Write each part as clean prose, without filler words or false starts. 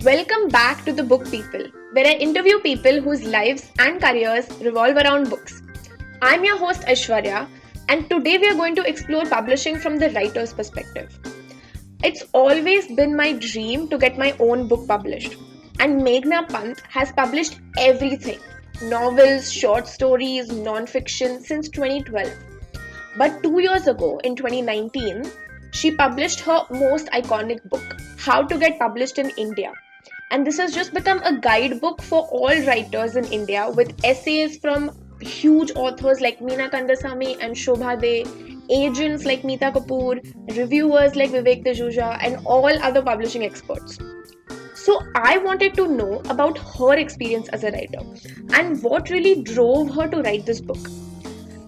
Welcome back to The Book People, where I interview people whose lives and careers revolve around books. I'm your host Aishwarya, and today we are going to explore publishing from the writer's perspective. It's always been my dream to get my own book published, and Meghna Pant has published everything novels, short stories, non fiction since 2012. But 2 years ago, in 2019, she published her most iconic book, How to Get Published in India. And this has just become a guidebook for all writers in India with essays from huge authors like Meena Kandasamy and Shobha De, agents like Meeta Kapoor, reviewers like Vivek Tejuja, and all other publishing experts. So I wanted to know about her experience as a writer and what really drove her to write this book.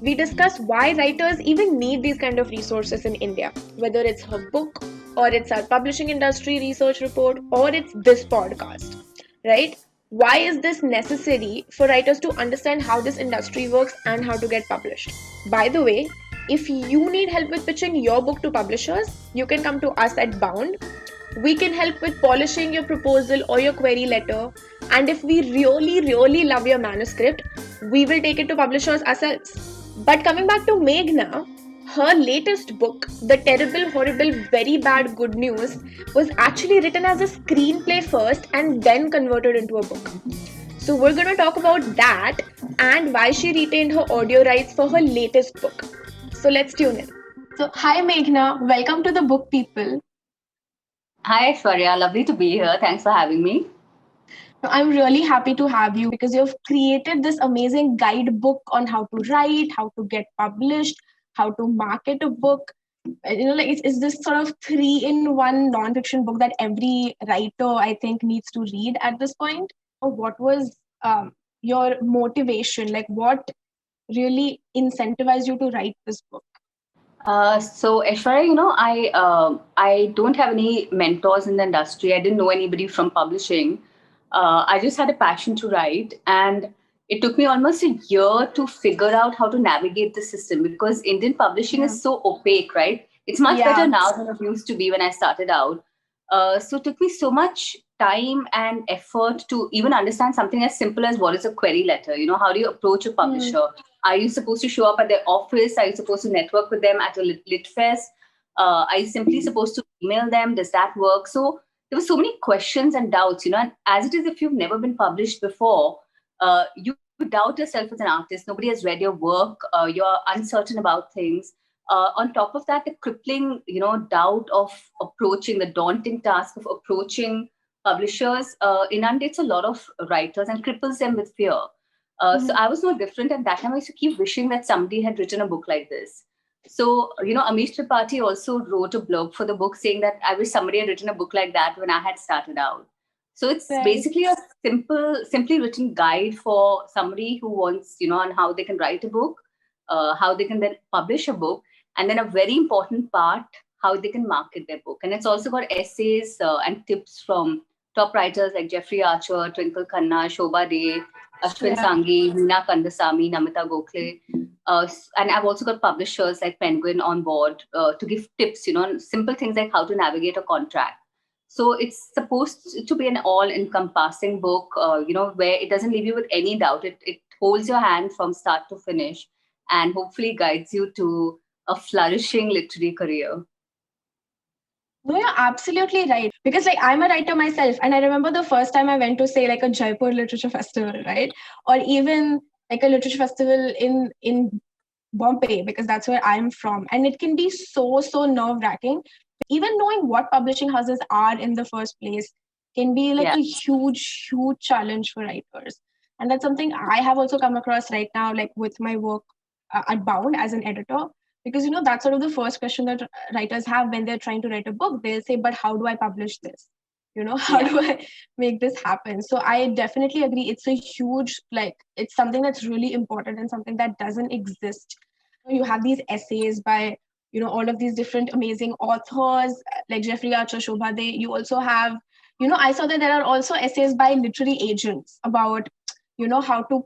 We discuss why writers even need these kind of resources in India, whether it's her book or it's our publishing industry research report or it's this podcast, right? Why is this necessary for writers to understand how this industry works and how to get published? By the way, if you need help with pitching your book to publishers, you can come to us at Bound. We can help with polishing your proposal or your query letter. And if we really love your manuscript, we will take it to publishers ourselves. But coming back to Meghna, her latest book, The Terrible, Horrible, Very Bad Good News, was actually written as a screenplay first and then converted into a book. So we're going to talk about that and why she retained her audio rights for her latest book. So let's tune in. So hi Meghna, welcome to The Book People. Hi, Aishwarya. Lovely to be here. Thanks for having me. I'm really happy to have you because you've created this amazing guidebook on how to write, how to get published, how to market a book. It's this sort of 3-in-1 non-fiction book that every writer, I think, needs to read at this point. What was your motivation? Like, what really incentivized you to write this book? So Aishwarya, I don't have any mentors in the industry. I didn't know anybody from publishing. I just had a passion to write, and it took me almost a year to figure out how to navigate the system because Indian publishing is so opaque, right? It's much better now than it used to be when I started out. So it took me so much time and effort to even understand something as simple as what is a query letter. How do you approach a publisher? Are you supposed to show up at their office? Are you supposed to network with them at a lit fest? Are you simply supposed to email them? Does that work? So there were so many questions and doubts, and as it is, if you've never been published before, you doubt yourself as an artist. Nobody has read your work. You're uncertain about things. On top of that, the crippling, doubt of approaching the daunting task of approaching publishers inundates a lot of writers and cripples them with fear. So I was no different at that time. I used to keep wishing that somebody had written a book like this. So, Amish Tripathi also wrote a blog for the book saying that I wish somebody had written a book like that when I had started out. So it's basically a simply written guide for somebody who wants, on how they can write a book, how they can then publish a book, and then a very important part, how they can market their book. And it's also got essays and tips from top writers like Jeffrey Archer, Twinkle Khanna, Shobha De, Ashwin Sanghi, Meena Kandasamy, Namita Gokhale. And I've also got publishers like Penguin on board to give tips, simple things like how to navigate a contract. So it's supposed to be an all-encompassing book, where it doesn't leave you with any doubt. It holds your hand from start to finish and hopefully guides you to a flourishing literary career. No, you're absolutely right. Because I'm a writer myself, and I remember the first time I went to say a Jaipur Literature Festival, right? Or even a literature festival in Bombay, because that's where I'm from. And it can be so nerve-wracking. Even knowing what publishing houses are in the first place can be a huge challenge for writers. And that's something I have also come across right now, with my work at Bound as an editor. Because, that's sort of the first question that writers have when they're trying to write a book. They'll say, but how do I publish this? How do I make this happen? So I definitely agree. It's a huge, it's something that's really important and something that doesn't exist. You have these essays by, all of these different amazing authors like Jeffrey Archer, Shobha De. You also have, I saw that there are also essays by literary agents about, how to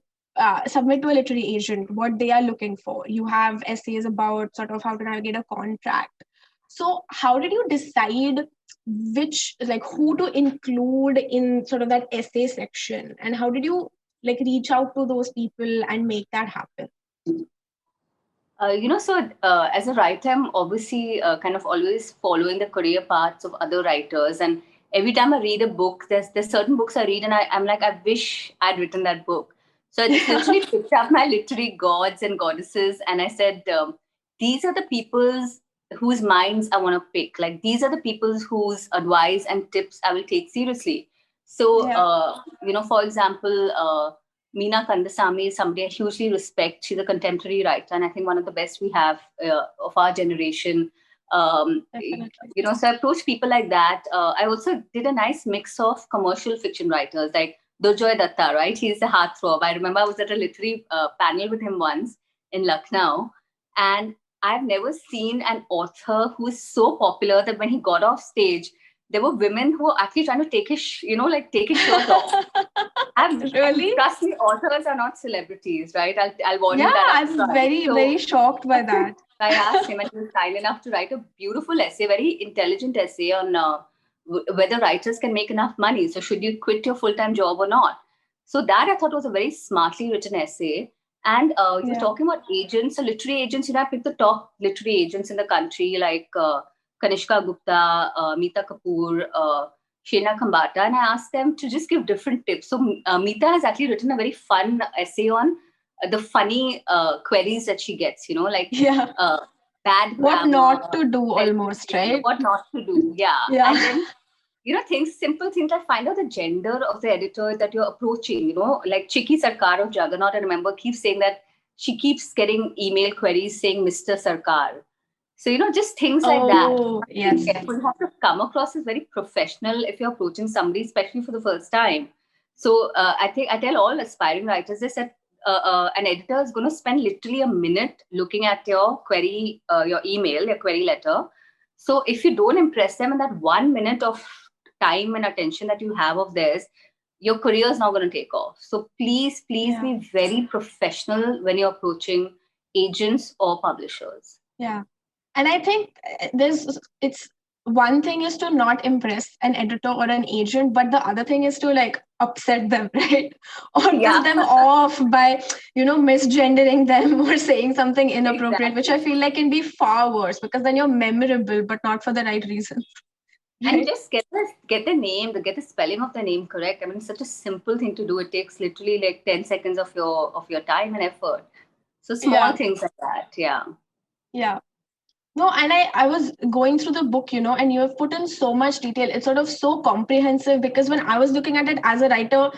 submit to a literary agent, what they are looking for. You have essays about sort of how to navigate a contract. So how did you decide which, like, who to include in sort of that essay section, and how did you like reach out to those people and make that happen? As a writer, I'm obviously kind of always following the career paths of other writers. And every time I read a book, there's certain books I read, and I'm like, I wish I'd written that book. So I just literally picked up my literary gods and goddesses, and I said, these are the people's whose minds I want to pick. Like, these are the people whose advice and tips I will take seriously. So, for example, Meena Kandasamy is somebody I hugely respect. She's a contemporary writer, and I think one of the best we have of our generation. So I approached people like that. I also did a nice mix of commercial fiction writers like Durjoy Datta, right? He's the heartthrob. I remember I was at a literary panel with him once in Lucknow, and I've never seen an author who is so popular that when he got off stage, there were women who were actually trying to take his, take his shirt off. Really? Trust me, authors are not celebrities, right? I'll warn you Yeah, that. I'm very shocked by that. I asked him, and he was kind enough to write a beautiful essay, very intelligent essay on whether writers can make enough money. So should you quit your full-time job or not? So that I thought was a very smartly written essay. And he was talking about agents, so literary agents. I picked the top literary agents in the country, like Kanishka Gupta, Meeta Kapoor, Shena Khambata, and I asked them to just give different tips. So Meeta has actually written a very fun essay on the funny queries that she gets, bad what grammar, not to do, almost, right? What not to do, yeah. And then, simple things like find out the gender of the editor that you're approaching, like Chiki Sarkar of Juggernaut, I remember, keeps saying that she keeps getting email queries saying Mr. Sarkar. So, just things like that. Yes. You have to come across as very professional if you're approaching somebody, especially for the first time. So I tell all aspiring writers this, that an editor is going to spend literally a minute looking at your query, your email, your query letter. So if you don't impress them in that 1 minute of time and attention that you have of theirs, your career is not going to take off. So please be very professional when you're approaching agents or publishers. Yeah. And I think it's one thing is to not impress an editor or an agent, but the other thing is to like upset them, right? Or piss them off by, misgendering them or saying something inappropriate, which I feel like can be far worse, because then you're memorable, but not for the right reasons. Right? And just get the name, get the spelling of the name correct. I mean, it's such a simple thing to do. It takes literally like 10 seconds of your time and effort. So small things like that, yeah. Yeah. No, and I was going through the book, and you have put in so much detail. It's sort of so comprehensive, because when I was looking at it as a writer,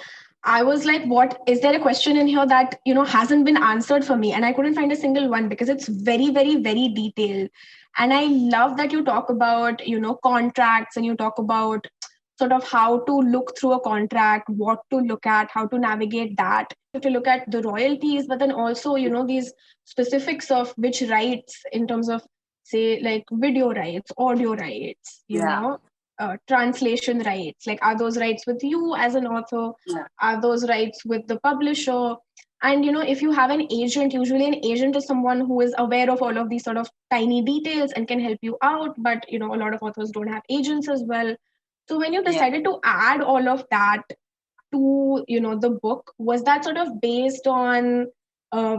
I was like, what, is there a question in here that, hasn't been answered for me? And I couldn't find a single one, because it's very, very, very detailed. And I love that you talk about, contracts, and you talk about sort of how to look through a contract, what to look at, how to navigate that. You have to look at the royalties, but then also, these specifics of which rights in terms of, say, like video rights, audio rights, translation rights. Like, are those rights with you as an author? Are those rights with the publisher? And, if you have an agent, usually an agent is someone who is aware of all of these sort of tiny details and can help you out. But, a lot of authors don't have agents as well. So when you decided to add all of that to, the book, was that sort of based on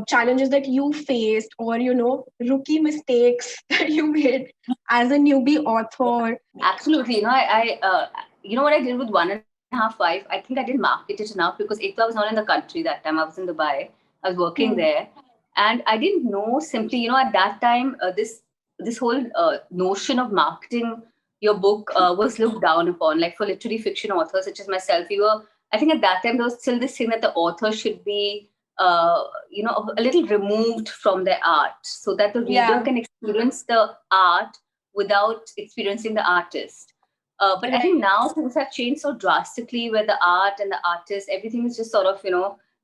challenges that you faced, or rookie mistakes that you made as a newbie author? Absolutely. I what I did with 1.5 Wives, I think I didn't market it enough, because Ekta was not in the country that time. I was in Dubai. I was working there, and I didn't know, simply, at that time, this whole notion of marketing your book was looked down upon. Like, for literary fiction authors such as myself, I think at that time there was still this thing that the author should be a little removed from their art, so that the reader can experience the art without experiencing the artist. But I think now things have changed so drastically, where the art and the artist, everything is just sort of,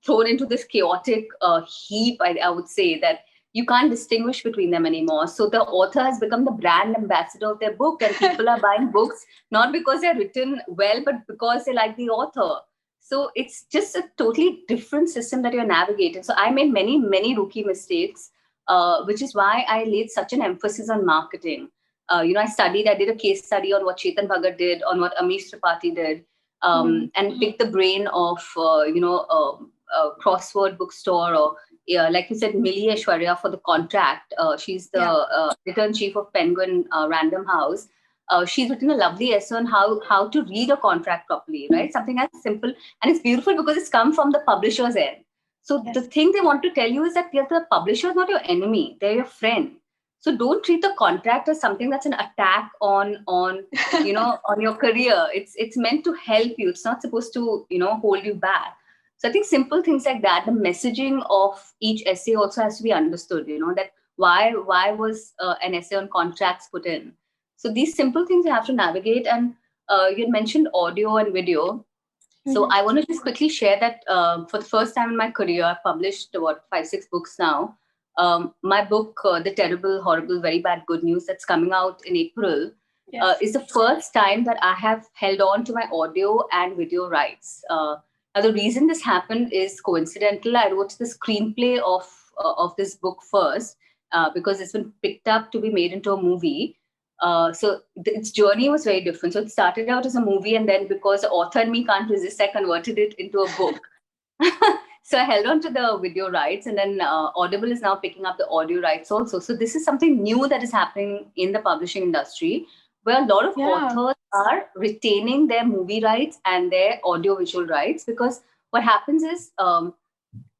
thrown into this chaotic heap, I would say, that you can't distinguish between them anymore. So the author has become the brand ambassador of their book, and people are buying books not because they're written well, but because they like the author. So it's just a totally different system that you're navigating. So I made many, many rookie mistakes, which is why I laid such an emphasis on marketing. I did a case study on what Chetan Bhagat did, on what Amish Tripathi did, and picked the brain of, a crossword bookstore, or like you said, Millie Aishwarya for the contract. She's the editor-in-chief of Penguin Random House. She's written a lovely essay on how to read a contract properly, right? Something as simple, and it's beautiful because it's come from the publisher's end. So the thing they want to tell you is that the publisher is not your enemy; they're your friend. So don't treat the contract as something that's an attack on on your career. It's meant to help you. It's not supposed to hold you back. So I think simple things like that, the messaging of each essay also has to be understood. That why was an essay on contracts put in. So these simple things you have to navigate. And you had mentioned audio and video. So I want to just quickly share that for the first time in my career, I've published 5-6 books now. My book, The Terrible, Horrible, Very Bad, Good News, that's coming out in April, is the first time that I have held on to my audio and video rights. Now, the reason this happened is coincidental. I wrote the screenplay of this book first because it's been picked up to be made into a movie. So its journey was very different. So it started out as a movie, and then because the author and me can't resist, I converted it into a book. So I held on to the video rights, and then Audible is now picking up the audio rights also. So this is something new that is happening in the publishing industry, where a lot of authors are retaining their movie rights and their audio-visual rights, because what happens is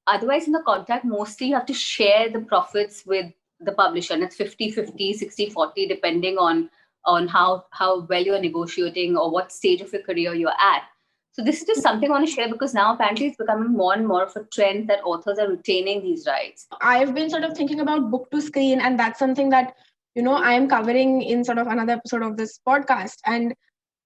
otherwise in the contract, mostly you have to share the profits with the publisher, and it's 50-50, 60-40, depending on how well you're negotiating or what stage of your career you're at. So this is just something I want to share, because now apparently it's becoming more and more of a trend that authors are retaining these rights. I've been sort of thinking about book to screen, and that's something that, I am covering in sort of another episode of this podcast. And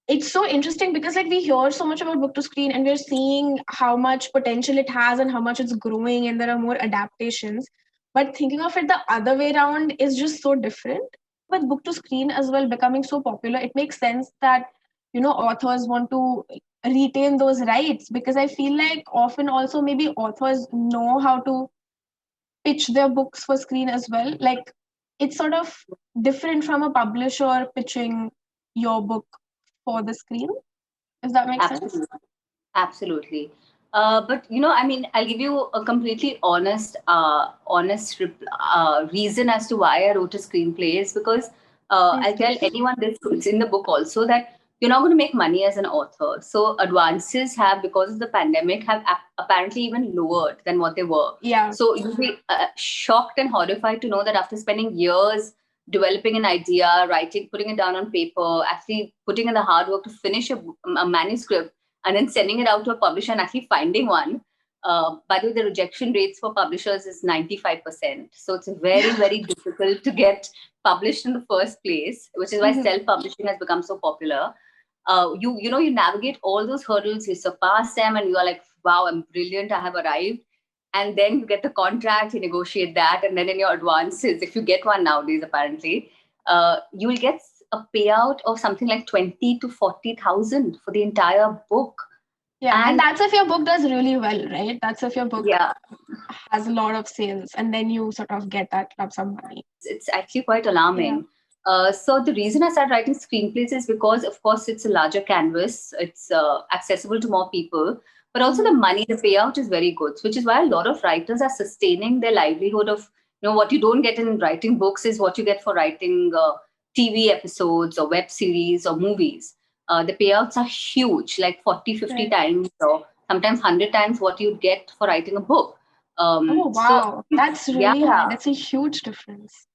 it's so interesting because we hear so much about book to screen, and we're seeing how much potential it has and how much it's growing, and there are more adaptations. But thinking of it the other way around is just so different. With book to screen as well becoming so popular, it makes sense that, authors want to retain those rights, because I feel like often also maybe authors know how to pitch their books for screen as well. It's sort of different from a publisher pitching your book for the screen. Does that make sense? Absolutely. But I'll give you a completely honest reason as to why I wrote a screenplay. Is because I'll tell anyone this, it's in the book also, that you're not going to make money as an author. So advances have, because of the pandemic, have apparently even lowered than what they were. Yeah. So you'll be shocked and horrified to know that after spending years developing an idea, writing, putting it down on paper, actually putting in the hard work to finish a manuscript, and then sending it out to a publisher and actually finding one. By the way, the rejection rates for publishers is 95%. So it's very, very difficult to get published in the first place, which is why self-publishing has become so popular. You navigate all those hurdles, you surpass them, and you are like, wow, I'm brilliant, I have arrived. And then you get the contract, you negotiate that, and then in your advances, if you get one nowadays, apparently, you will get a payout of something like 20 to 40,000 for the entire book. Yeah, and that's if your book does really well, right? That's if your book has a lot of sales, and then you sort of get that lump sum money. It's actually quite alarming. So the reason I started writing screenplays is because, of course, it's a larger canvas. It's accessible to more people. But also the money, the payout is very good, which is why a lot of writers are sustaining their livelihood of, what you don't get in writing books is what you get for writing TV episodes or web series or movies. The payouts are huge, like 40, 50 times or sometimes 100 times what you'd get for writing a book. Oh, wow. So, that's really high. That's a huge difference.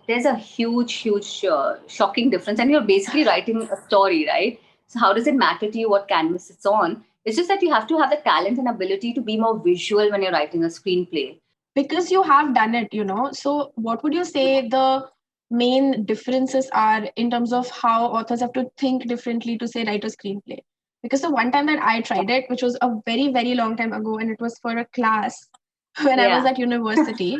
There's a huge, shocking difference. And you're basically writing a story, right? So how does it matter to you what canvas it's on? It's just that you have to have the talent and ability to be more visual when you're writing a screenplay. Because you have done it, So what would you say the main differences are in terms of how authors have to think differently to, say, write a screenplay? Because the one time that I tried it, which was a very, very long time ago, and it was for a class when I was at university,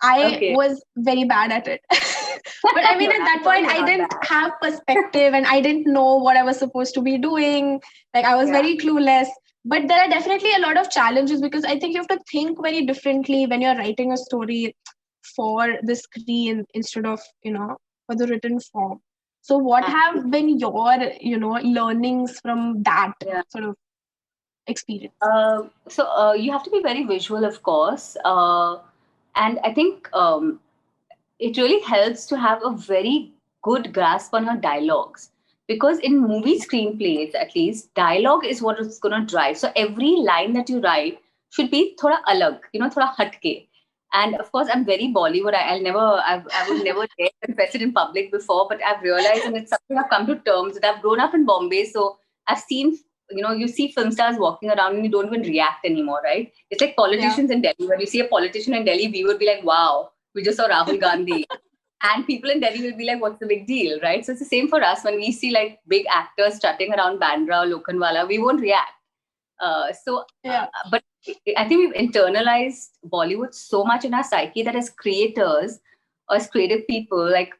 I was very bad at it. But I mean, at that point, I didn't have perspective and I didn't know what I was supposed to be doing. I was very clueless. But there are definitely a lot of challenges, because I think you have to think very differently when you're writing a story for the screen instead of, for the written form. So what have been your, learnings from that Yeah. sort of experience? So you have to be very visual, of course, and I think it really helps to have a very good grasp on your dialogues, because in movie screenplays, at least, dialogue is what is going to drive. So every line that you write should be thoda alag, thoda hatke. And of course, I'm very Bollywood. I would never dare confess it in public before, but I've realized, and it's something I've come to terms with. I've grown up in Bombay, so I've seen, you see film stars walking around and you don't even react anymore, right? It's like Yeah. politicians in Delhi. When you see a politician in Delhi, we would be like, wow, we just saw Rahul Gandhi. And people in Delhi will be like, what's the big deal, right? So it's the same for us. When we see like big actors strutting around Bandra or Lokhandwala, we won't react. But I think we've internalized Bollywood so much in our psyche that as creators or as creative people, like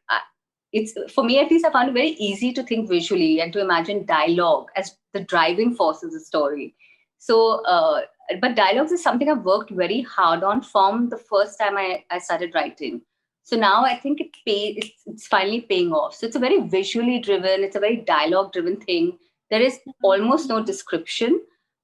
it's, for me at least, I found it very easy to think visually and to imagine dialogue as the driving force of the story. But dialogues is something I've worked very hard on from the first time I started writing. So now I think it's finally paying off. So it's a very visually driven, it's a very dialogue driven thing. There is almost no description.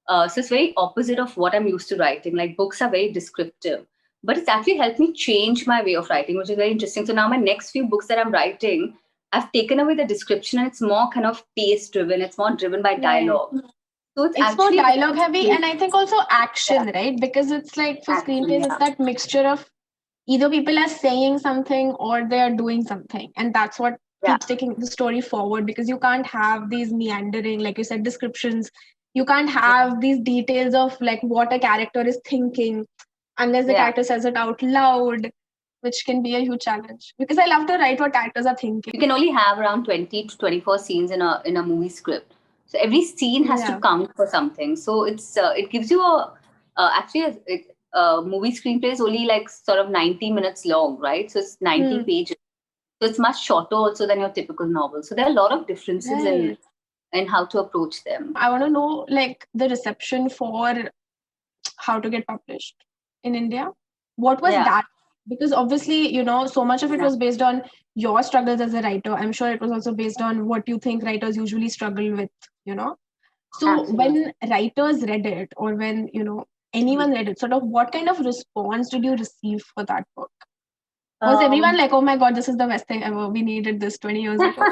So it's very opposite of what I'm used to writing. Like books are very descriptive, but it's actually helped me change my way of writing, which is very interesting. So now my next few books that I'm writing, I've taken away the description and it's more kind of pace driven. It's more driven by dialogue. Right. So it's It's more actually dialogue heavy, and I think also action, right? Because it's like for action. screenplays, it's that mixture of either people are saying something or they are doing something, and that's what keeps taking the story forward, because you can't have these meandering, like you said, descriptions. You can't have these details of like what a character is thinking unless the character says it out loud, which can be a huge challenge, because I love to write what characters are thinking. You can only have around 20 to 24 scenes in a movie script, so every scene has to count for something. So it gives you a movie screenplay is only like sort of 90 minutes long, right? So it's 90 pages. So it's much shorter also than your typical novel. So there are a lot of differences in how to approach them. I want to know like the reception for How to Get Published in India. What was that? Because obviously, so much of it was based on your struggles as a writer. I'm sure it was also based on what you think writers usually struggle with, So Absolutely. when writers read it, or when, anyone read it, sort of what kind of response did you receive for that book? Was everyone like, oh my God, this is the best thing ever. We needed this 20 years ago.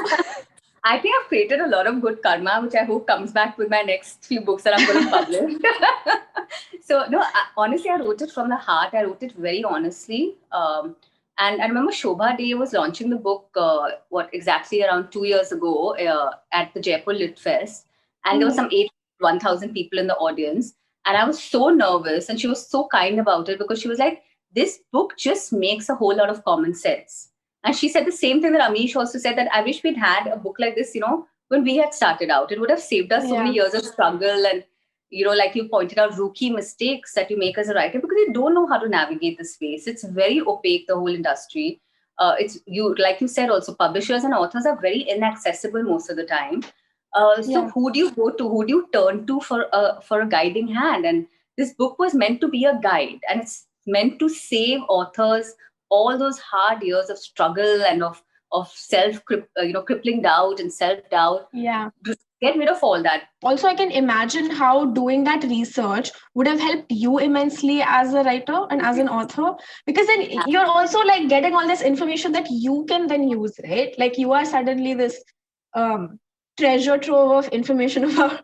I think I've created a lot of good karma, which I hope comes back with my next few books that I'm going to publish. So, no, honestly, I wrote it from the heart. I wrote it very honestly. And I remember Shobha Day was launching the book, exactly around 2 years ago at the Jaipur Lit Fest. And there was some 1,000 people in the audience. And I was so nervous. And she was so kind about it, because she was like, this book just makes a whole lot of common sense. And she said the same thing that Amish also said, that I wish we'd had a book like this, when we had started out. It would have saved us so many years of struggle and, like you pointed out, rookie mistakes that you make as a writer, because you don't know how to navigate the space. It's very opaque, the whole industry. Like you said also, publishers and authors are very inaccessible most of the time. So who do you go to? Who do you turn to for a guiding hand? And this book was meant to be a guide, and it's meant to save authors all those hard years of struggle and of crippling doubt and self-doubt. Get rid of all that. Also, I can imagine how doing that research would have helped you immensely as a writer and as an author, because then you're also like getting all this information that you can then use, right? Like you are suddenly this treasure trove of information about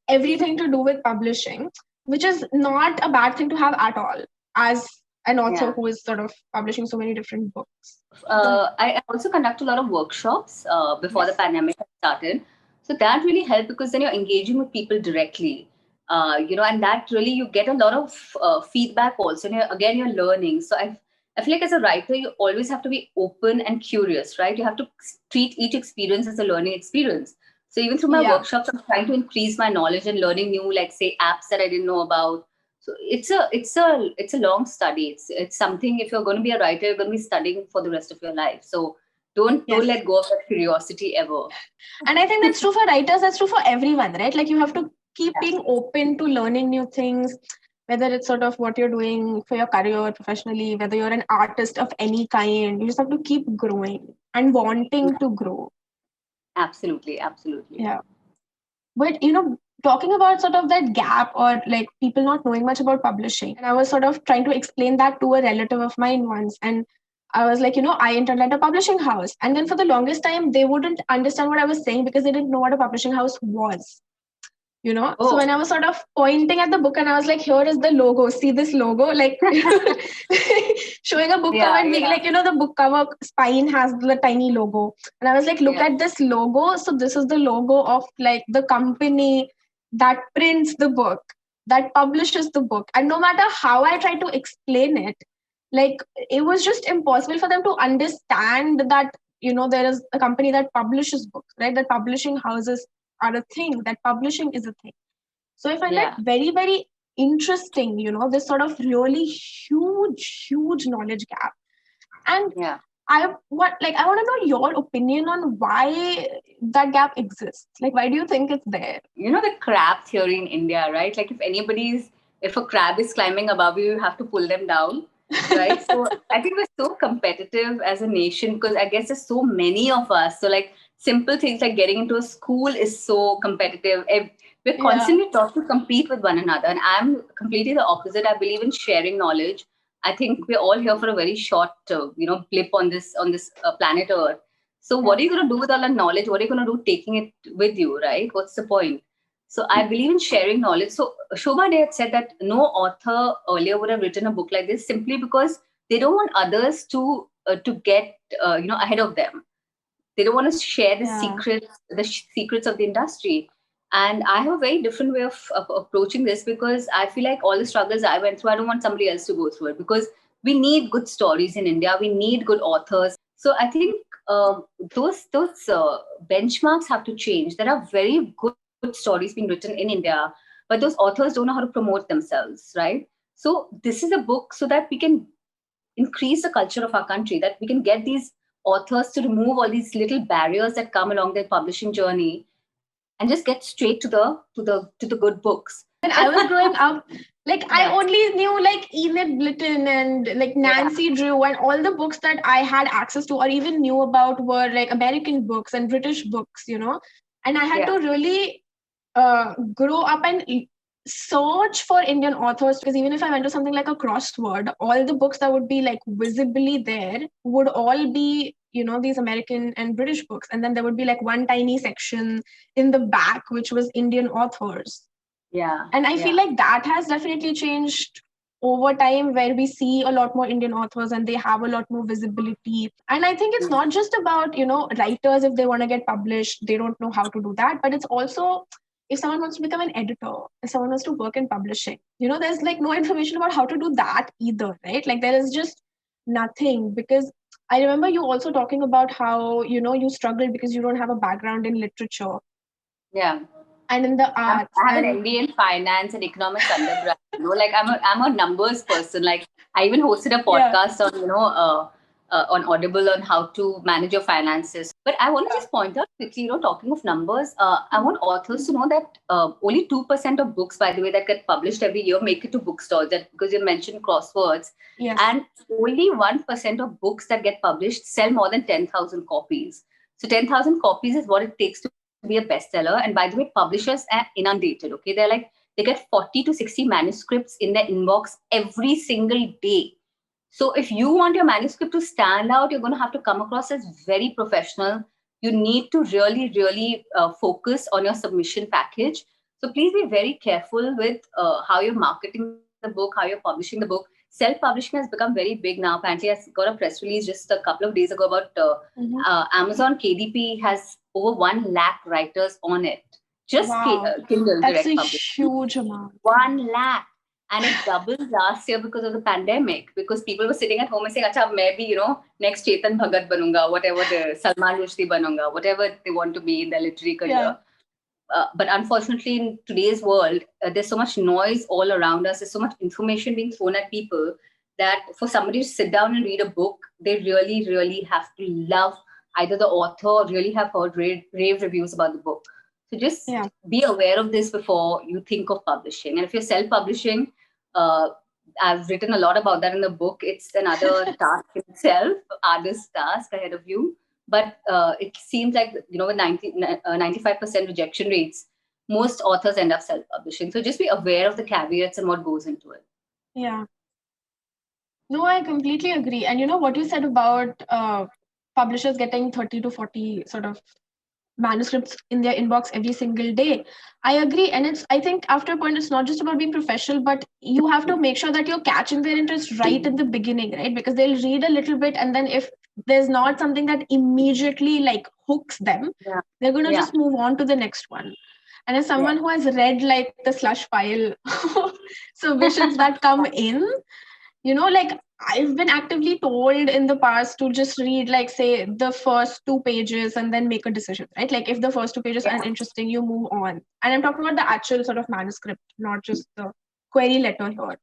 everything to do with publishing, which is not a bad thing to have at all, as an author who is sort of publishing so many different books. I also conduct a lot of workshops before the pandemic started. So that really helped, because then you're engaging with people directly, and that really, you get a lot of feedback also. And you're learning. So I feel like as a writer, you always have to be open and curious, right? You have to treat each experience as a learning experience. So even through my workshops, I'm trying to increase my knowledge and learning new, like say, apps that I didn't know about. So it's a long study. It's something, if you're going to be a writer, you're going to be studying for the rest of your life. So don't let go of that curiosity ever. And I think that's true for writers. That's true for everyone, right? Like you have to keep being open to learning new things, whether it's sort of what you're doing for your career professionally, whether you're an artist of any kind. You just have to keep growing and wanting to grow. Absolutely, absolutely. Yeah. But talking about sort of that gap or like people not knowing much about publishing, and I was sort of trying to explain that to a relative of mine once, and I was like, I entered at a publishing house, and then for the longest time they wouldn't understand what I was saying because they didn't know what a publishing house was. So Oh, when I was sort of pointing at the book and I was like, here is the logo, see this logo, like showing a book cover yeah, and being yeah, like, the book cover spine has the tiny logo, and I was like, look yeah, at this logo, so this is the logo of like the company that prints the book, that publishes the book. And no matter how I tried to explain it, like it was just impossible for them to understand that there is a company that publishes books, right? That publishing houses are a thing, that publishing is a thing. So I find that yeah, very, very interesting, this sort of really huge knowledge gap. And yeah. I want to know your opinion on why that gap exists. Like, why do you think it's there? You know the crab theory in India, right? Like if a crab is climbing above you, you have to pull them down, right? So I think we're so competitive as a nation because I guess there's so many of us. So like simple things like getting into a school is so competitive. We're Yeah. constantly taught to compete with one another, and I'm completely the opposite. I believe in sharing knowledge. I think we're all here for a very short, blip on this planet Earth. So Yeah. what are you going to do with all that knowledge? What are you going to do taking it with you, right? What's the point? So I believe in sharing knowledge. So Shobha Day had said that no author earlier would have written a book like this simply because they don't want others to get ahead of them. They don't want to share Yeah. the secrets of the industry. And I have a very different way of approaching this because I feel like all the struggles I went through, I don't want somebody else to go through it because we need good stories in India. We need good authors. So I think those benchmarks have to change. There are very good stories being written in India, but those authors don't know how to promote themselves, right? So this is a book so that we can increase the culture of our country, that we can get these authors to remove all these little barriers that come along their publishing journey and just get straight to the good books. When I was growing up, like I Yeah, only knew like Enid Blyton and like yeah, Nancy Drew, and all the books that I had access to or even knew about were like American books and British books, and I had yeah, to really grow up and search for Indian authors, because even if I went to something like a crossword, all the books that would be like visibly there would all be, these American and British books. And then there would be like one tiny section in the back, which was Indian authors. yeah, And I feel yeah, like that has definitely changed over time, where we see a lot more Indian authors and they have a lot more visibility. And I think it's yeah, not just about, writers, if they want to get published, they don't know how to do that. But it's also if someone wants to become an editor, if someone wants to work in publishing, there's like no information about how to do that either, right? Like there is just nothing. Because I remember you also talking about how, you struggled because you don't have a background in literature yeah. and in the arts. I have an And MBA in finance and economics undergrad. Like I'm a numbers person. Like I even hosted a yeah. podcast on on Audible on how to manage your finances. But I want to just point out quickly, talking of numbers, I want authors to know that only 2% of books, by the way, that get published every year make it to bookstores. That because you mentioned crosswords, Yes. and only 1% of books that get published sell more than 10,000 copies. So 10,000 copies is what it takes to be a bestseller. And by the way, publishers are inundated. Okay, they get 40 to 60 manuscripts in their inbox every single day. So if you want your manuscript to stand out, you're going to have to come across as very professional. You need to really focus on your submission package. So please be very careful with how you're marketing the book, how you're publishing the book. Self-publishing has become very big now. Apparently, I got a press release just a couple of days ago about Mhm. Amazon KDP has over 1 lakh writers on it. Just Wow. Kindle That's Direct a Publishing. huge amount. 1 lakh. And it doubled last year because of the pandemic, because people were sitting at home and saying, Acha, maybe, next Chetan Bhagat banunga, whatever the Salman Rushdie banunga, whatever they want to be in their literary Yeah. career. But unfortunately, in today's world, there's so much noise all around us. There's so much information being thrown at people that for somebody to sit down and read a book, they really have to love either the author or really have heard rave reviews about the book. So just Yeah. be aware of this before you think of publishing. And if you're self-publishing, uh, I've written a lot about that in the book. It's another task in itself, artist task ahead of you. But it seems like, with 95% rejection rates, most authors end up self-publishing. So just be aware of the caveats and what goes into it. Yeah. No, I completely agree. And you know what you said about publishers getting 30 to 40 sort of manuscripts in their inbox every single day. I agree. And I think after a point, it's not just about being professional, but you have to make sure that you're catching their interest right in the beginning, right? Because they'll read a little bit, and then if there's not something that immediately like hooks them, Yeah. they're going to Yeah. just move on to the next one. And as someone who has read like the slush pile submissions that come in, like I've been actively told in the past to just read, like, say, the first 2 pages and then make a decision, right? Like, if the first 2 pages Yeah. aren't interesting, you move on. And I'm talking about the actual sort of manuscript, not just the query letter here.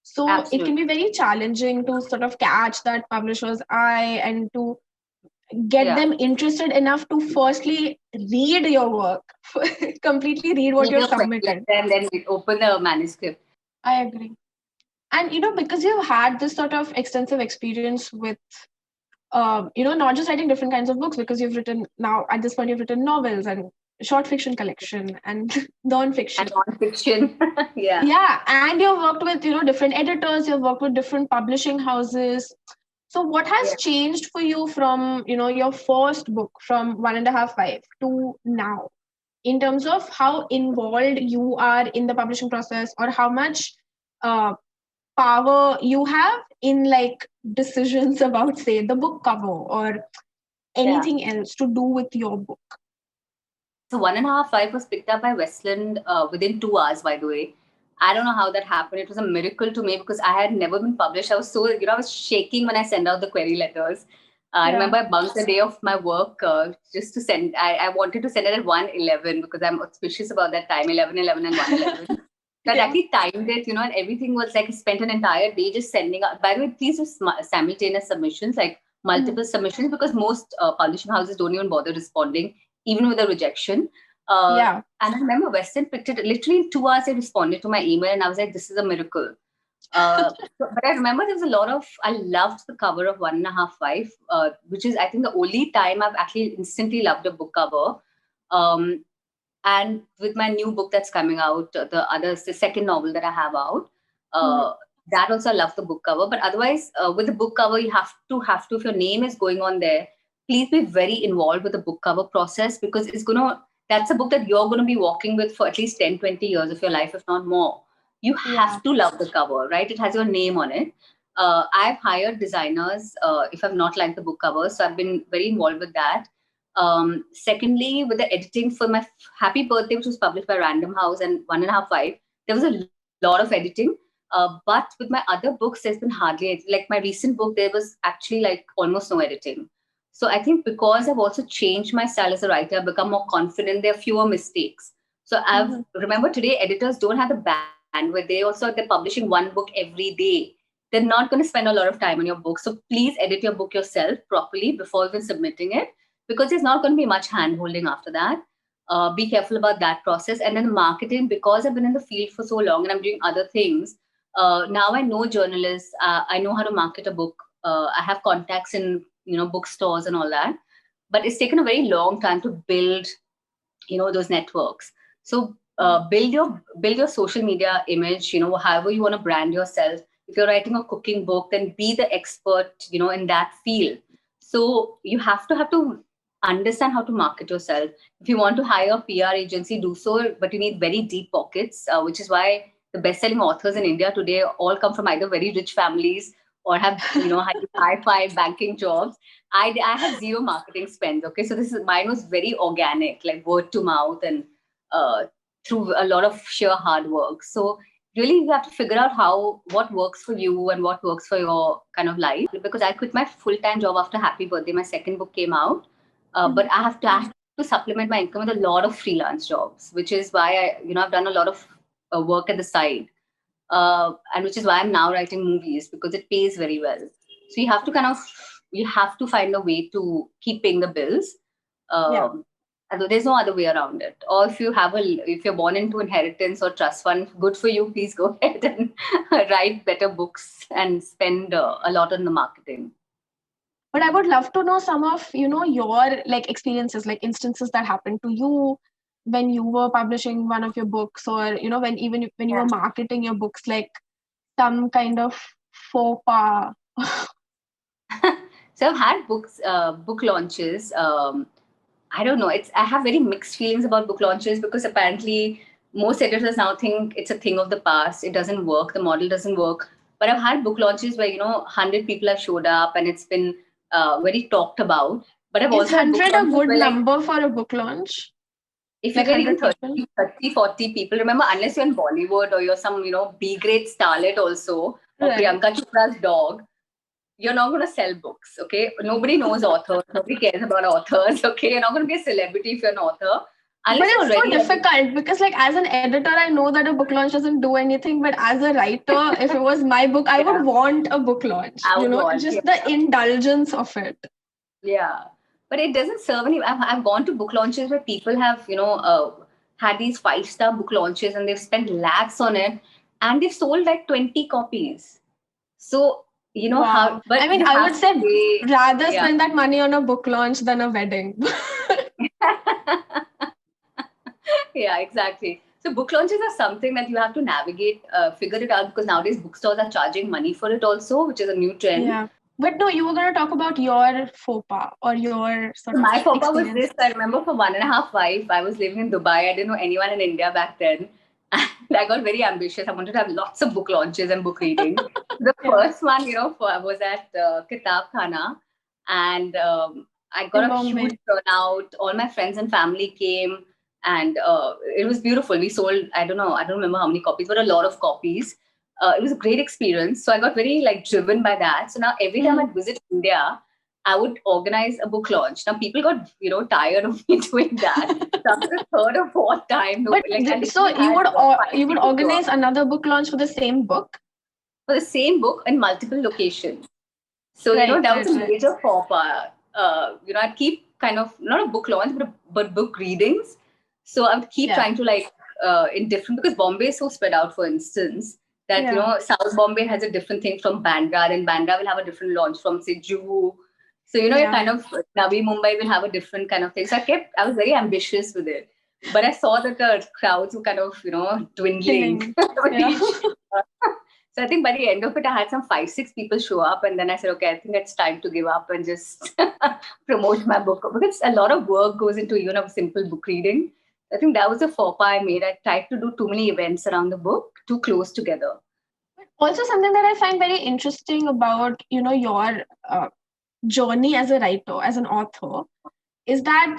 So it can Absolutely. be very challenging to sort of catch that publisher's eye and to get Yeah. them interested enough to firstly read your work, completely read what Read you've your query submitted. letter and then open the manuscript. I agree. And, because you've had this sort of extensive experience with not just writing different kinds of books, because you've written now at this point, you've written novels and short fiction collection and And non-fiction. non-fiction. Yeah. Yeah, and you've worked with different editors, you've worked with different publishing houses. So what has Yeah. changed for you from your first book from One and a Half Wife to now, in terms of how involved you are in the publishing process, or how much uh, power you have in like decisions about, say, the book cover or Yeah. anything else to do with your book? So One and a Half Wife was picked up by Westland within 2 hours, by the way. I don't know how that happened. It was a miracle to me because I had never been published. I was so, I was shaking when I sent out the query letters. I Yeah. remember I bunked the day of my work just to send. I wanted to send it at 1:11 because I'm auspicious about that time, 11:11 and 1:11. That Yeah. actually timed it, and everything was like I spent an entire day just sending out. By the way, please do simultaneous submissions, like multiple submissions, because most publishing houses don't even bother responding, even with a rejection. Yeah. And I remember Western picked it literally in 2 hours. They responded to my email, and I was like, "This is a miracle." But I remember there was a lot of. I loved the cover of One and a Half Wife, which is I think the only time I've actually instantly loved a book cover. Um, and with my new book that's coming out, the second novel that I have out, Mhm. that also I love the book cover. But otherwise, with the book cover, you have to, if your name is going on there, please be very involved with the book cover process, because that's a book that you're going to be walking with for at least 10, 20 years of your life, if not more. You Yeah. have to love the cover, right? It has your name on it. I've hired designers if I've not liked the book cover. So I've been very involved with that. Secondly, with the editing for my Happy Birthday, which was published by Random House, and One and a Half Wife, there was a lot of editing. But with my other books, there's been hardly like my recent book, there was actually like almost no editing. So I think because I've also changed my style as a writer, I've become more confident. There are fewer mistakes. So I've Mhm. remember today, editors don't have the bandwidth. They're publishing one book every day. They're not going to spend a lot of time on your book. So please edit your book yourself properly before even submitting it, because there's not going to be much hand holding after that. Be careful about that process. And then the marketing, because I've been in the field for so long and I'm doing other things. Now I know journalists. I know how to market a book. I have contacts in bookstores and all that. But it's taken a very long time to build those networks. So build your social media image, however you want to brand yourself. If you're writing a cooking book, then be the expert in that field. So you have to understand how to market yourself. If you want to hire a PR agency, do so, but you need very deep pockets, which is why the best-selling authors in India today all come from either very rich families or have high-fi banking jobs. I had zero marketing spends. Okay, so this is mine was very organic, like word to mouth, and uh, through a lot of sheer hard work. So really, you have to figure out what works for you and what works for your kind of life. Because I quit my full time job after Happy Birthday. My second book came out, but Mhm. I have to supplement my income with a lot of freelance jobs, which is why I've done a lot of work at the side, and which is why I'm now writing movies, because it pays very well. So you have to find a way to keep paying the bills. Yeah. And there's no other way around it. Or if you're born into inheritance or trust fund, good for you. Please go ahead and write better books and spend a lot on the marketing. But I would love to know some of, your like experiences, like instances that happened to you when you were publishing one of your books, or, when you were marketing your books, like some kind of faux pas. So I've had book launches. I don't know. I have very mixed feelings about book launches because apparently most editors now think it's a thing of the past. It doesn't work. The model doesn't work. But I've had book launches where 100 people have showed up and it's been very talked about. But I've Is also had book 100 a launches good where number for a book launch? if you Like get even 100 people? 40 people, remember, unless you're in Bollywood or you're some, B-grade starlet also, or Right. Priyanka Chopra's dog, you're not going to sell books, okay? Nobody knows authors. Nobody cares about authors, okay? You're not going to be a celebrity if you're an author. But Unless you're it's so already... difficult because, like, as an editor, I know that a book launch doesn't do anything. But as a writer, if it was my book, I would want a book launch. I would want, Just the indulgence of it. Yeah. But it doesn't serve any... I've gone to book launches where people have, had these 5-star book launches and they've spent lakhs on it and they've sold like 20 copies. So, Wow. how... But I mean, you I have would say to rather spend that money on a book launch than a wedding. Yeah, exactly. So book launches are something that you have to navigate, figure it out, because nowadays bookstores are charging money for it also, which is a new trend. Yeah. But no, you were going to talk about your faux pas or your sort of My faux pas was experience. this. I remember for 1.5 years, I was living in Dubai. I didn't know anyone in India back then. And I got very ambitious. I wanted to have lots of book launches and book reading. The first one, was at Kitab Khana. And I got a huge turnout. All my friends and family came. And it was beautiful. We sold, I don't remember how many copies, but a lot of copies. It was a great experience. So I got very driven by that. So now every time I visit India, I would organize a book launch. Now people got tired of me doing that. So after the third or fourth time, but so you would organize another book launch for the same book? For the same book in multiple locations. So that was a major faux pas. I'd keep kind of not a book launch, but book readings. So I would keep trying to in different, because Bombay is so spread out. For instance, that South Bombay has a different thing from Bandra, and Bandra will have a different launch from say Juhu. So you're kind of Navi Mumbai will have a different kind of thing. So I was very ambitious with it, but I saw that the crowds were kind of dwindling. So I think by the end of it, I had some 5-6 people show up, and then I said, okay, I think it's time to give up and just promote my book, because a lot of work goes into even a simple book reading. I think that was a faux pas I made. I tried to do too many events around the book, too close together. Also, something that I find very interesting about your journey as a writer, as an author, is that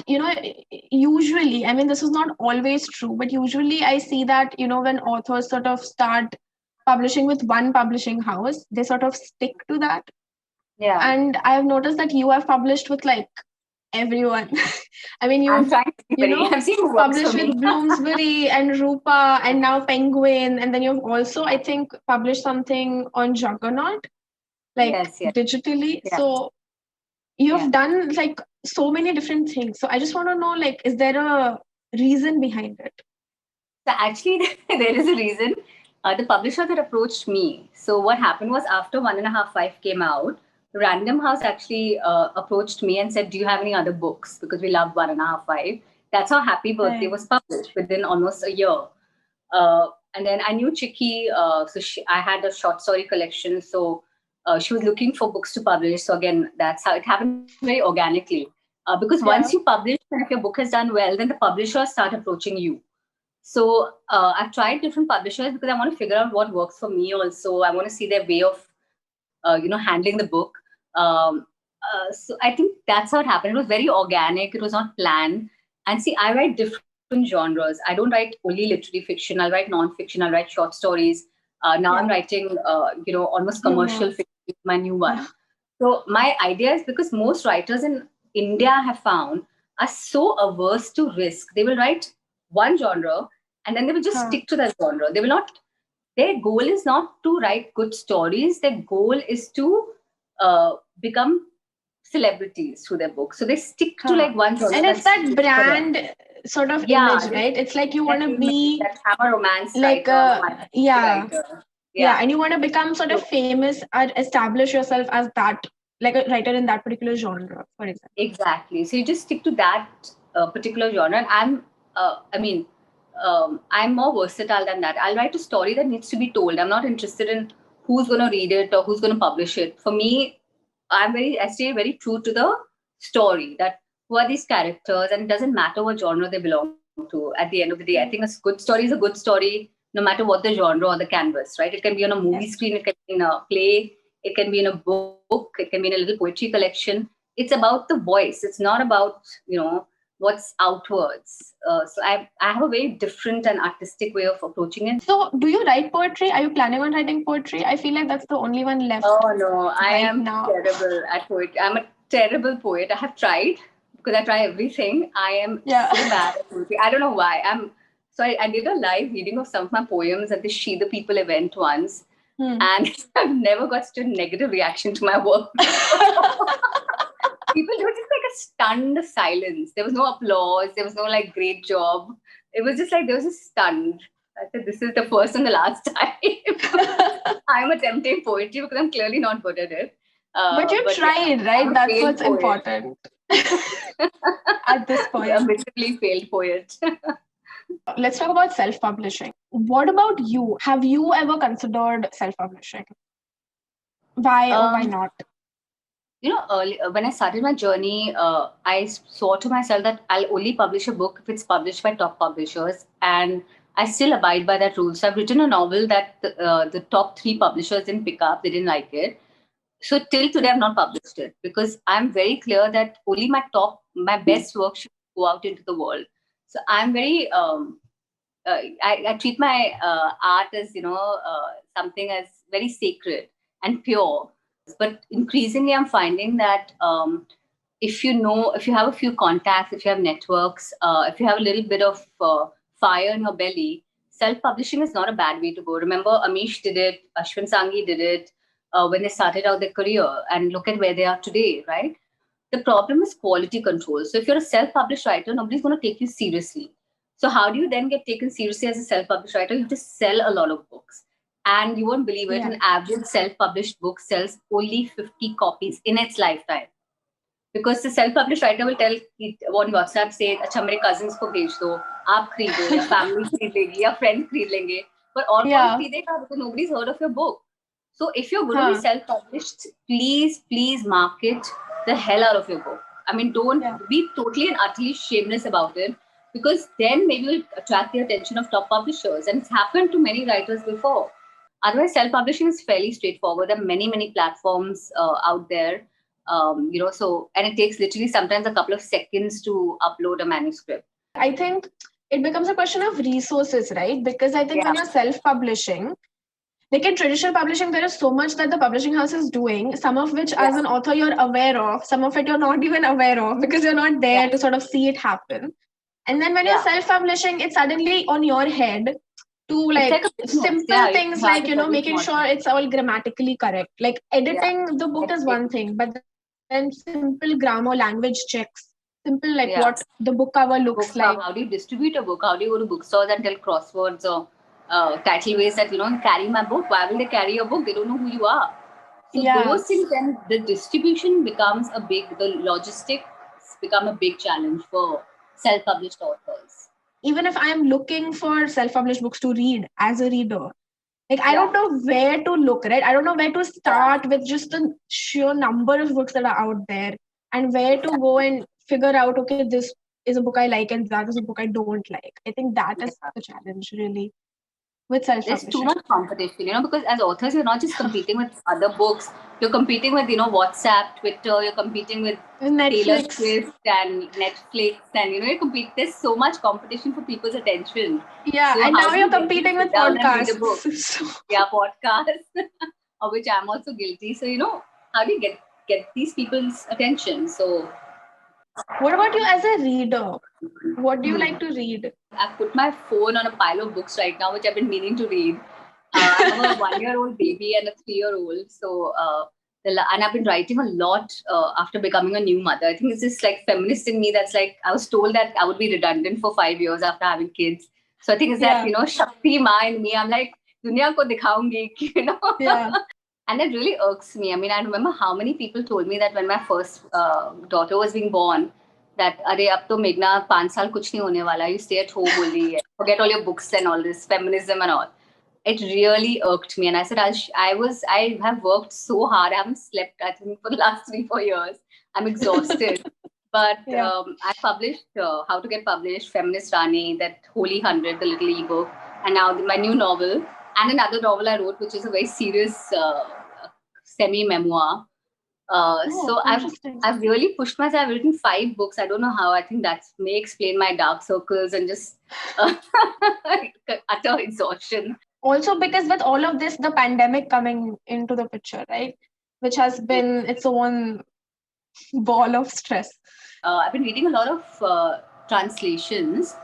usually, I mean, this is not always true, but usually I see that when authors sort of start publishing with one publishing house, they sort of stick to that. And I've noticed that you have published with like everyone. I mean, you've published with Bloomsbury and Rupa and now Penguin, and then you've also, I think, published something on Juggernaut, digitally. So you've done like so many different things. So I just want to know, like, is there a reason behind it? So actually, there is a reason. The publisher that approached me. So what happened was, after 1.5 came out, Random House actually approached me and said, do you have any other books? Because we love 1.5. That's how Happy Birthday was published within almost a year. And then I knew Chiki, I had a short story collection. So she was looking for books to publish. So again, that's how it happened, very organically. Because once you publish, and if your book has done well, then the publishers start approaching you. So I've tried different publishers because I want to figure out what works for me also. I want to see their way of, handling the book. So I think that's how it happened. It was very organic. It was not planned. And see, I write different genres. I don't write only literary fiction. I'll write non-fiction. I'll write short stories. Now I'm writing, almost commercial fiction, my new one. So my idea is, because most writers in India have found are so averse to risk. They will write one genre and then they will just stick to that genre. They will not, their goal is not to write good stories. Their goal is to become celebrities through their books. So they stick to like one genre. And it's that brand sort of image, right? It's like you want to be have a romance like writer, and you want to become sort of famous and establish yourself as that like a writer in that particular genre, for example. Exactly. So you just stick to that particular genre. And I'm more versatile than that. I'll write a story that needs to be told. I'm not interested in who's going to read it or who's going to publish it. For me, I stay very true to the story, that who are these characters, and it doesn't matter what genre they belong to. At the end of the day, I think a good story is a good story, no matter what the genre or the canvas, right? It can be on a movie screen, it can be in a play, it can be in a book, it can be in a little poetry collection. It's about the voice. It's not about, what's outwards. So I have a very different and artistic way of approaching it. So, do you write poetry? Are you planning on writing poetry? I feel like that's the only one left. Oh no, I right am now. terrible at poetry. I'm a terrible poet. I have tried, because I try everything. I am so bad at poetry. I don't know why. I did a live reading of some of my poems at the She the People event once, and I've never got such a negative reaction to my work. People, there was just like a stunned silence. There was no applause. There was no like great job. It was just like there was a stunned. I said, this is the first and the last time I'm attempting poetry, because I'm clearly not good at it. But you tried, right? That's what's important at this point. I'm basically failed poet. Let's talk about self-publishing. What about you? Have you ever considered self-publishing? Why or why not? Early, when I started my journey, I swore to myself that I'll only publish a book if it's published by top publishers, and I still abide by that rule. So I've written a novel that the top 3 publishers didn't pick up; they didn't like it. So till today, I've not published it, because I'm very clear that only my best work should go out into the world. So I'm very, I treat my art as something as very sacred and pure. But increasingly, I'm finding that if you have a few contacts, if you have networks, if you have a little bit of fire in your belly, self-publishing is not a bad way to go. Remember, Amish did it, Ashwin Sanghi did it when they started out their career, and look at where they are today, right? The problem is quality control. So if you're a self-published writer, nobody's going to take you seriously. So how do you then get taken seriously as a self-published writer? You have to sell a lot of books. And you won't believe it, an average self-published book sells only 50 copies in its lifetime. Because the self-published writer will tell on WhatsApp, say, अच्छा मेरे cousins को भेज दो, आप खरीदो, या family खरीद लेगी, या friends खरीद लेंगे. But और कौन खरीदेगा, because nobody's heard of your book. So if you're going to be self-published, please market the hell out of your book. I mean, don't be totally and utterly shameless about it, because then maybe you'll attract the attention of top publishers. And it's happened to many writers before. Otherwise, self-publishing is fairly straightforward. There are many platforms out there, and it takes literally sometimes a couple of seconds to upload a manuscript. I think it becomes a question of resources, right? Because I think when you're self-publishing, like in traditional publishing, there is so much that the publishing house is doing, some of which as an author you're aware of, some of it you're not even aware of, because you're not there to sort of see it happen. And then when you're self-publishing, it's suddenly on your head to like simple things like, making sure it's all grammatically correct. Like editing the book is one thing, but then simple grammar, language checks, simple what the book cover looks like. How do you distribute a book? How do you go to bookstores and tell crosswords or title ways that, carry my book? Why will they carry your book? They don't know who you are. So those things, then the distribution becomes the logistics become a big challenge for self-published authors. Even if I'm looking for self-published books to read as a reader, I don't know where to look, right? I don't know where to start with just the sheer number of books that are out there, and where to go and figure out, okay, this is a book I like and that is a book I don't like. I think that is the challenge, really, with self-publishing. There's too much competition, because as authors, you're not just competing with other books. You're competing with, WhatsApp, Twitter. You're competing with Taylor Swift and Netflix, and you compete. There's so much competition for people's attention. Yeah, so and now you're competing with podcasts. Podcasts, of which I'm also guilty. So how do you get these people's attention? So, what about you as a reader? What do you like to read? I've put my phone on a pile of books right now, which I've been meaning to read. I have a 1-year-old baby and a 3-year-old. So, and I've been writing a lot after becoming a new mother. I think it's just like feminist in me that's like, I was told that I would be redundant for 5 years after having kids. So I think it's that, Shakti Ma in me. I'm like, Dunya ko dikhaungi, Yeah. And that really irks me. I mean, I remember how many people told me that when my first daughter was being born, that "Arey, ab to Meghna 5 saal kuch nahi hone wala. You stay at home only. Forget all your books and all this feminism and all." It really irked me, and I said, I have worked so hard. I haven't slept, I think, for the last 3-4 years. I'm exhausted. But Yeah. I published How to Get Published, Feminist Rani, that Holy 100, the little ebook, and now my new novel, and another novel I wrote, which is a very serious semi-memoir. So Interesting. I've really pushed myself. I've written 5 books. I don't know how. I think that may explain my dark circles and just utter exhaustion. Also, because with all of this, the pandemic coming into the picture, right? Which has been its own ball of stress. I've been reading a lot of translations,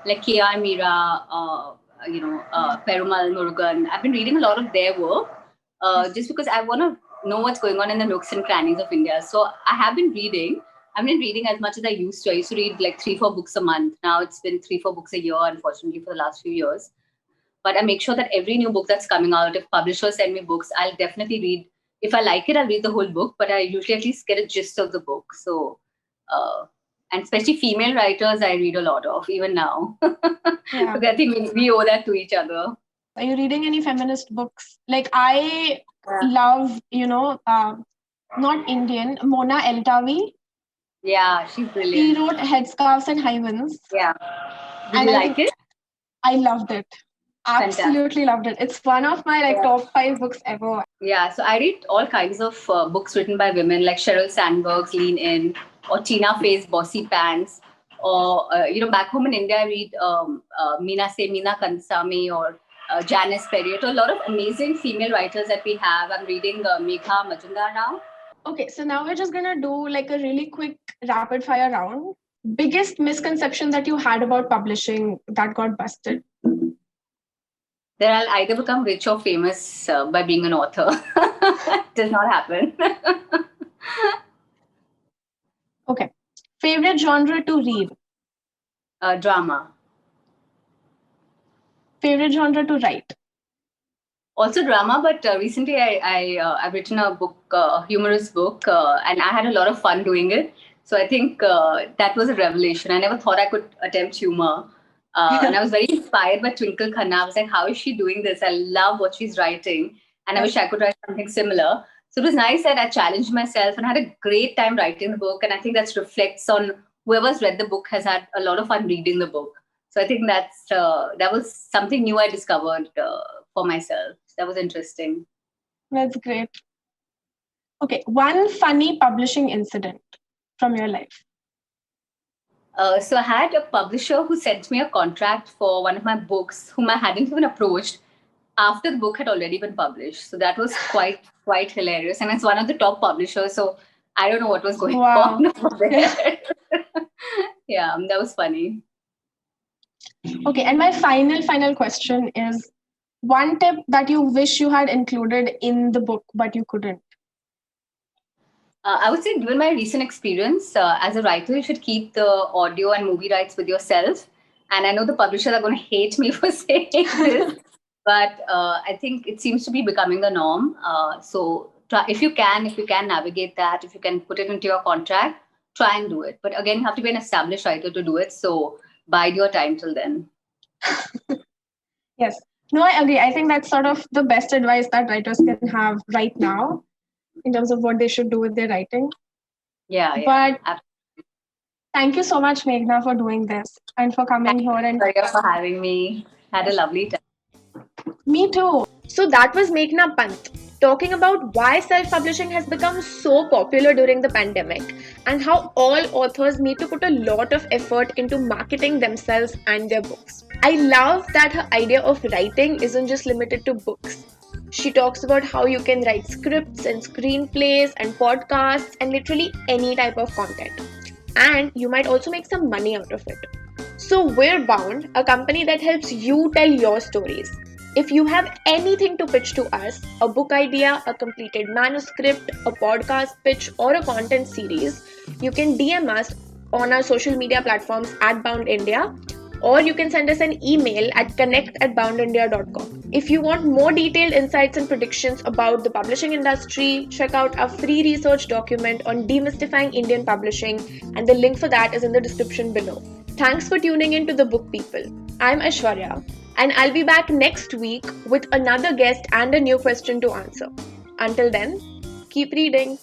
like K.R. Mira, Perumal Murugan. I've been reading a lot of their work just because I want to know what's going on in the nooks and crannies of India. So I have been reading. I've been reading as much as I used to. I used to read like 3-4 books a month. Now it's been 3-4 books a year, unfortunately, for the last few years. But I make sure that every new book that's coming out, if publishers send me books, I'll definitely read. If I like it, I'll read the whole book, but I usually at least get a gist of the book. So, and especially female writers, I read a lot of, even now. Yeah. Because I think we owe that to each other. Are you reading any feminist books? Like, I love, not Indian, Mona Eltavi. Yeah, she's She brilliant. wrote Headscarves and Hivens. Yeah. Did And you I like it? I loved it. Fantastic. Absolutely loved it. It's one of my top 5 books ever. Yeah, so I read all kinds of books written by women, like Sheryl Sandberg's Lean In, or Tina Fey's Bossy Pants, or back home in India, I read Meena Kansami or Janice Perriott. A lot of amazing female writers that we have. I'm reading Megha Majumdar now. Okay, so now we're just gonna do like a really quick rapid fire round. Biggest misconception that you had about publishing that got busted? That I'll either become rich or famous by being an author. Does not happen. Okay. Favorite genre to read? Drama. Favorite genre to write? Also drama, but recently I've written a book, a humorous book, and I had a lot of fun doing it. So I think that was a revelation. I never thought I could attempt humor. And I was very inspired by Twinkle Khanna. I was like, how is she doing this? I love what she's writing. And I wish I could write something similar. So it was nice that I challenged myself and had a great time writing the book. And I think that reflects on whoever's read the book has had a lot of fun reading the book. So I think that was something new I discovered for myself. That was interesting. That's great. Okay, one funny publishing incident from your life. So I had a publisher who sent me a contract for one of my books, whom I hadn't even approached after the book had already been published. So that was quite hilarious. And it's one of the top publishers. So I don't know what was going on over there. Yeah, that was funny. Okay, and my final question is, one tip that you wish you had included in the book, but you couldn't? I would say, given my recent experience as a writer, you should keep the audio and movie rights with yourself. And I know the publishers are going to hate me for saying this, but I think it seems to be becoming the norm. So if you can navigate that, if you can put it into your contract, try and do it. But again, you have to be an established writer to do it. So bide your time till then. Yes. No, I agree. I think that's sort of the best advice that writers can have right now in terms of what they should do with their writing. Yeah. But absolutely. Thank you so much, Meghna, for doing this and for coming here. And thank you for having me. Had a lovely time. Me too. So that was Meghna Pant talking about why self-publishing has become so popular during the pandemic and how all authors need to put a lot of effort into marketing themselves and their books. I love that her idea of writing isn't just limited to books. She talks about how you can write scripts and screenplays and podcasts and literally any type of content. And you might also make some money out of it. So We're Bound, a company that helps you tell your stories. If you have anything to pitch to us, a book idea, a completed manuscript, a podcast pitch, or a content series, you can DM us on our social media platforms at Bound India, or you can send us an email at connect@boundindia.com. If you want more detailed insights and predictions about the publishing industry, check out our free research document on demystifying Indian publishing, and the link for that is in the description below. Thanks for tuning in to The Book People. I'm Aishwarya, and I'll be back next week with another guest and a new question to answer. Until then, keep reading.